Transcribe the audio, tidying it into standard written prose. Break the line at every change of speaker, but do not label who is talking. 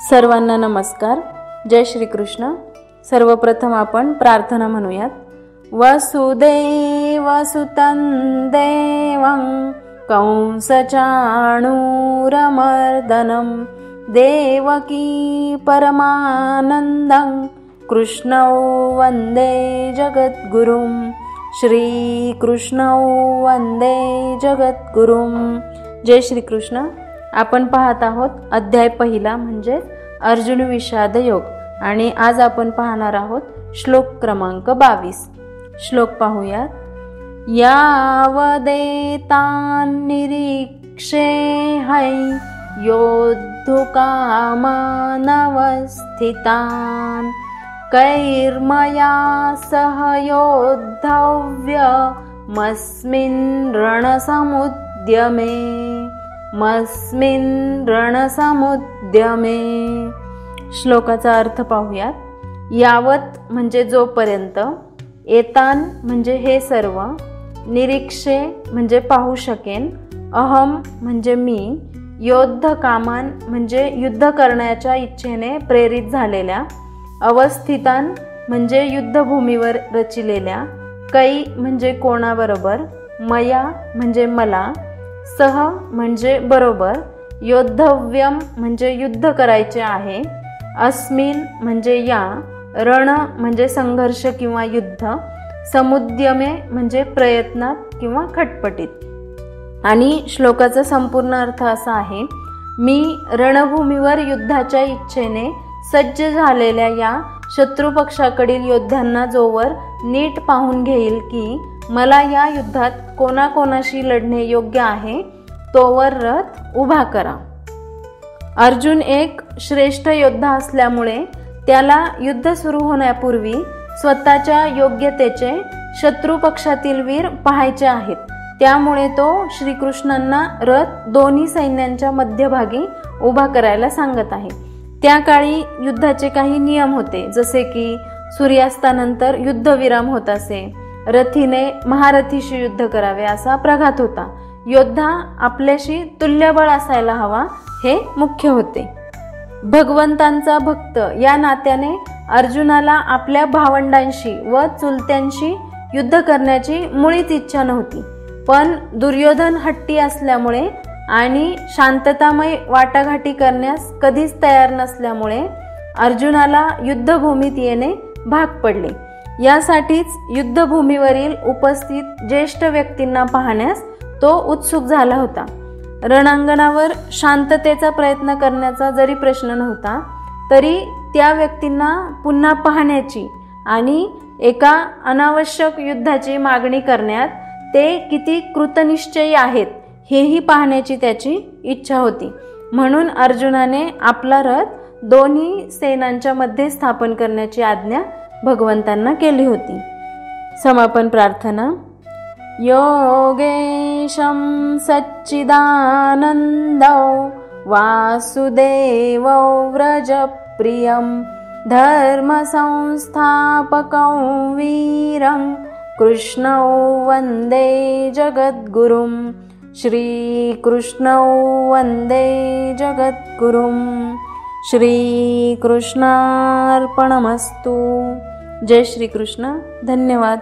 सर्वांना नमस्कार. जय श्री कृष्ण. सर्वप्रथम आपण प्रार्थना म्हणूयात. वसुदेवसुतं देवं कंसचाणूरमर्दनं देवकी परमानन्दं कृष्णौ वन्दे जगद्गुरुं. श्रीकृष्णौ वन्दे जगद्गुरुं. जय श्री कृष्ण. आपण पाहत आहोत अध्याय पहिला म्हणजे अर्जुन विषाद योग आणि आज आपण पाहणार आहोत श्लोक क्रमांक 22. श्लोक पाहूयात. यावदेतान् निरीक्षे है योद्धुकामानवस्थितान् कैर्मया सह योद्धव्यमस्मिन् रणसमुद्यमे. श्लोकाचा अर्थ पाहूयात. यावत म्हणजे जोपर्यंत, एतान म्हणजे हे सर्व, निरीक्षे म्हणजे पाहू शकेन, अहम म्हणजे मी, योद्ध कामान म्हणजे युद्ध करण्याच्या इच्छेने प्रेरित झालेल्या, अवस्थितान म्हणजे युद्धभूमीवर रचिलेल्या, कै म्हणजे कोणाबरोबर, मया म्हणजे मला, सह म्हणजे बरोबर, योद्धव्यम म्हणजे युद्ध करायचे आहे, अस्मिन म्हणजे या, रण म्हणजे संघर्ष किंवा युद्ध, समुद्यमे म्हणजे प्रयत्नात किंवा खटपटीत. आणि श्लोकाचा संपूर्ण अर्थ असा आहे. मी रणभूमीवर युद्धाच्या इच्छेने सज्ज झालेल्या या शत्रुपक्षाकडील योद्ध्यांना जोवर नीट पाहून घेईल की मला या युद्धात कोणाकोणाशी लढणे योग्य आहे, तोवर रथ उभा करा. अर्जुन एक श्रेष्ठ योद्धा असल्यामुळे त्याला युद्ध सुरू होण्यापूर्वी स्वतःच्या योग्यतेचे शत्रुपक्षातील वीर पाहायचे आहेत. त्यामुळे तो श्रीकृष्णांना रथ दोन्ही सैन्यांच्या मध्यभागी उभा करायला सांगत आहे. त्या काळी युद्धाचे काही नियम होते, जसे की सूर्यास्तानंतर युद्धविराम होत असे, रथीने महारथीशी युद्ध करावे असा प्रघात होता, योद्धा आपल्याशी तुल्यबळ असायला हवा हे मुख्य होते. भगवंतांचा भक्त या नात्याने अर्जुनाला आपल्या भावंडांशी व चुलत्यांशी युद्ध करण्याची मुळीच इच्छा नव्हती. पण दुर्योधन हट्टी असल्यामुळे आणि शांततामय वाटाघाटी करण्यास कधीच तयार नसल्यामुळे अर्जुनाला युद्धभूमीत येणे भाग पडले. यासाठीच युद्धभूमीवरील उपस्थित ज्येष्ठ व्यक्तींना पाहण्यास तो उत्सुक झाला होता. रणांगणावर शांततेचा प्रयत्न करण्याचा जरी प्रश्न नव्हता, तरी त्या व्यक्तींना पुन्हा पाहण्याची आणि एका अनावश्यक युद्धाची मागणी करण्यात ते किती कृतनिश्चयी आहेत हेही पाहण्याची त्याची इच्छा होती. म्हणून अर्जुनाने आपला रथ दोन्ही सेनांच्या मध्ये स्थापन करण्याची आज्ञा भगवंतांना केली होती. समापन प्रार्थना. योगेशं सच्चिदानन्दौ वासुदेवौ व्रजप्रियं धर्मसंस्थापकं वीरं कृष्णौ वन्दे जगद्गुरुं. श्रीकृष्णौ वन्दे जगद्गुरुं. श्रीकृष्णार्पणमस्तु. जय श्री कृष्ण. धन्यवाद.